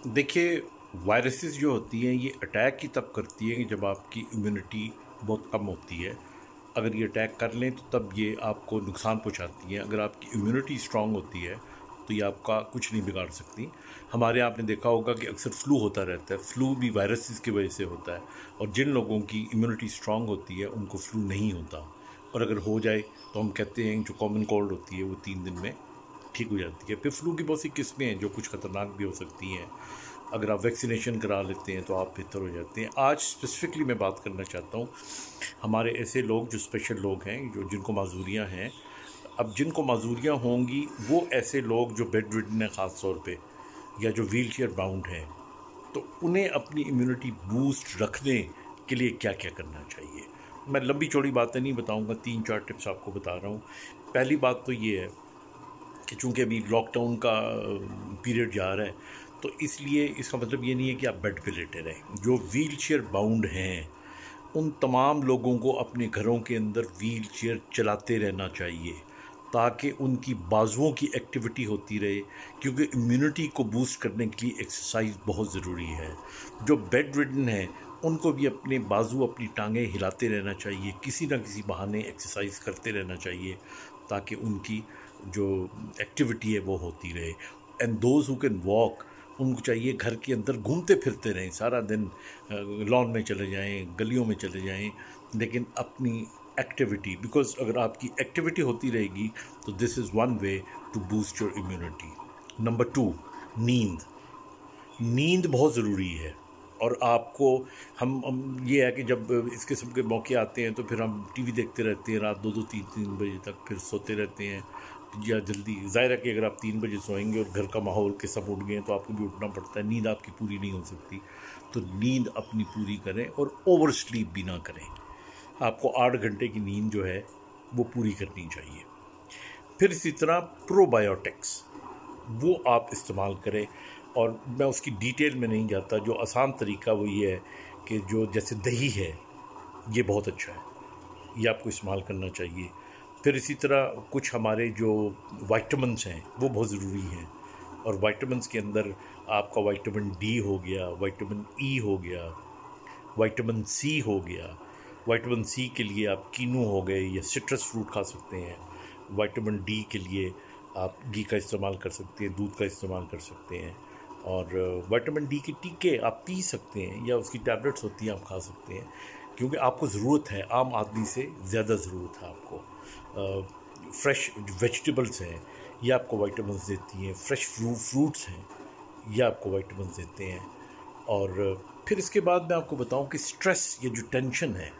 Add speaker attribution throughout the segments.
Speaker 1: देखिए, वायरसेस जो होती हैं ये अटैक ही तब करती हैं कि जब आपकी इम्यूनिटी बहुत कम होती है। अगर ये अटैक कर लें तो तब ये आपको नुकसान पहुंचाती हैं। अगर आपकी इम्यूनिटी स्ट्रांग होती है तो ये आपका कुछ नहीं बिगाड़ सकती। हमारे यहाँ आपने देखा होगा कि अक्सर फ्लू होता रहता है। फ्लू भी वायरसेस की वजह से होता है, और जिन लोगों की इम्यूनिटी स्ट्रांग होती है उनको फ्लू नहीं होता। और अगर हो जाए तो हम कहते हैं जो कॉमन कोल्ड होती है वो 3 दिन में ठीक हो जाती है। फिर फ्लू की बहुत सी किस्में हैं जो कुछ ख़तरनाक भी हो सकती हैं। अगर आप वैक्सीनेशन करा लेते हैं तो आप बेहतर हो जाते हैं। आज स्पेसिफ़िकली मैं बात करना चाहता हूँ हमारे ऐसे लोग जो स्पेशल लोग हैं, जो जिनको माजूरियाँ हैं। अब जिनको माजूरियाँ होंगी वो ऐसे लोग जो बेड रिडन हैं ख़ास तौर पे, या जो व्हील चेयर बाउंड हैं, तो उन्हें अपनी इम्यूनिटी बूस्ट रखने के लिए क्या क्या करना चाहिए। मैं लंबी चौड़ी बातें नहीं बताऊंगा, 3-4 टिप्स आपको बता रहा हूँ। पहली बात तो ये है कि चूँकि अभी लॉकडाउन का पीरियड जा रहा है, तो इसलिए इसका मतलब ये नहीं है कि आप बेड पे लेटे रहें। जो व्हील चेयर बाउंड हैं उन तमाम लोगों को अपने घरों के अंदर व्हील चेयर चलाते रहना चाहिए, ताकि उनकी बाजुओं की एक्टिविटी होती रहे, क्योंकि इम्यूनिटी को बूस्ट करने के लिए एक्सरसाइज बहुत ज़रूरी है। जो बेड रिडन है उनको भी अपने बाजू, अपनी टांगें हिलाते रहना चाहिए, किसी ना किसी बहाने एक्सरसाइज करते रहना चाहिए, ताकि उनकी जो एक्टिविटी है वो होती रहे। And those who can walk, उनको चाहिए घर के अंदर घूमते फिरते रहें सारा दिन। लॉन में चले जाएं, गलियों में चले जाएं, लेकिन अपनी एक्टिविटी, बिकॉज अगर आपकी एक्टिविटी होती रहेगी तो this is one way to boost your immunity. Number 2, नींद। नींद बहुत ज़रूरी है। और आपको हम ये है कि जब इस किस्म के मौके आते हैं तो फिर हम टीवी देखते रहते हैं रात 2-2 3-3 बजे तक, फिर सोते रहते हैं या जल्दी। ज़ाहिर है कि अगर आप 3 बजे सोएंगे और घर का माहौल के सब उठ गए तो आपको भी उठना पड़ता है, नींद आपकी पूरी नहीं हो सकती। तो नींद अपनी पूरी करें और ओवर स्लीप भी ना करें। आपको 8 घंटे की नींद जो है वो पूरी करनी चाहिए। फिर इसी तरह प्रोबायोटिक्स वो आप इस्तेमाल करें, और मैं उसकी डिटेल में नहीं जाता। जो आसान तरीका वो ये है कि जो जैसे दही है ये बहुत अच्छा है, ये आपको इस्तेमाल करना चाहिए। फिर इसी तरह कुछ हमारे जो वाइटामिन्स हैं वो बहुत ज़रूरी हैं, और वाइटामिन्स के अंदर आपका विटामिन डी हो गया, विटामिन ई हो गया, विटामिन सी हो गया। विटामिन सी के लिए आप कीनू हो गए या सिट्रस फ्रूट खा सकते हैं। विटामिन डी के लिए आप घी का इस्तेमाल कर सकते हैं, दूध का इस्तेमाल कर सकते हैं। और विटामिन डी के टीके आप पी सकते हैं, या उसकी टैबलेट्स होती हैं आप खा सकते हैं, क्योंकि आपको ज़रूरत है, आम आदमी से ज़्यादा ज़रूरत है आपको। फ्रेश वेजिटेबल्स हैं ये आपको विटामिन्स देती हैं, फ्रेश फ्रूट्स हैं ये आपको विटामिन्स देते हैं। और फिर इसके बाद मैं आपको बताऊं कि स्ट्रेस, ये जो टेंशन है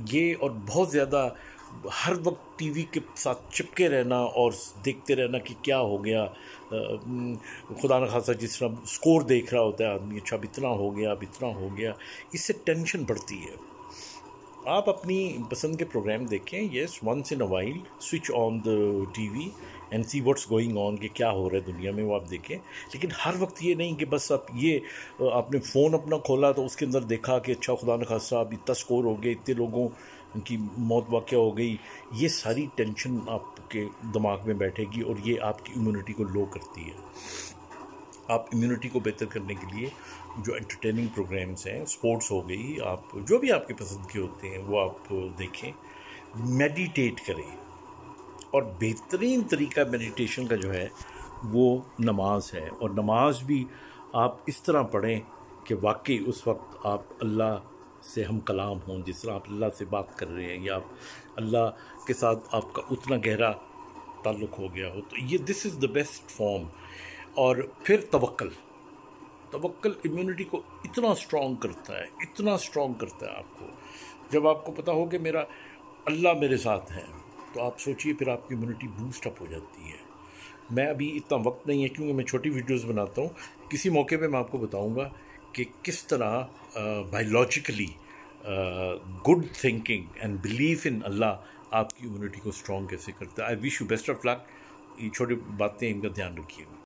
Speaker 1: ये, और बहुत ज़्यादा हर वक्त टीवी के साथ चिपके रहना और देखते रहना कि क्या हो गया, खुदा न खासा जिस तरह स्कोर देख रहा होता है आदमी, अच्छा अब इतना हो गया, अब इतना हो गया, इससे टेंशन बढ़ती है। आप अपनी पसंद के प्रोग्राम देखें, yes, once in a while switch on the TV and see what's going on, कि क्या हो रहा है दुनिया में, वो आप देखें। लेकिन हर वक्त ये नहीं कि बस आप ये आपने फ़ोन अपना खोला तो उसके अंदर देखा कि अच्छा खुदा न खासा अब इतना स्कोर हो गया, इतने लोगों की मौत वाक़या हो गई। ये सारी टेंशन आपके दिमाग में बैठेगी और ये आपकी इम्यूनिटी को लो करती है। आप इम्यूनिटी को बेहतर करने के लिए जो एंटरटेनिंग प्रोग्राम्स हैं, स्पोर्ट्स हो गई, आप जो भी आपके पसंद के होते हैं वो आप देखें। मेडिटेट करें, और बेहतरीन तरीका मेडिटेशन का जो है वो नमाज है। और नमाज भी आप इस तरह पढ़ें कि वाकई उस वक्त आप अल्लाह से हम कलाम हों, जिस तरह आप अल्लाह से बात कर रहे हैं, या आप अल्लाह के साथ आपका उतना गहरा ताल्लुक़ हो गया हो। तो ये this is the best form. और फिर तवक्कल। तवक्कल इम्यूनिटी को इतना स्ट्रॉन्ग करता है, इतना स्ट्रॉन्ग करता है आपको। जब आपको पता हो कि मेरा अल्लाह मेरे साथ है, तो आप सोचिए फिर आपकी इम्यूनिटी बूस्ट अप हो जाती है। मैं अभी इतना वक्त नहीं है क्योंकि मैं छोटी वीडियोस बनाता हूँ। किसी मौके पे मैं आपको बताऊँगा कि किस तरह biologically good thinking and belief in Allah आपकी इम्यूनिटी को स्ट्रॉन्ग कैसे करता है। I wish you best of luck. ये छोटी बातें, इनका ध्यान रखिएगा।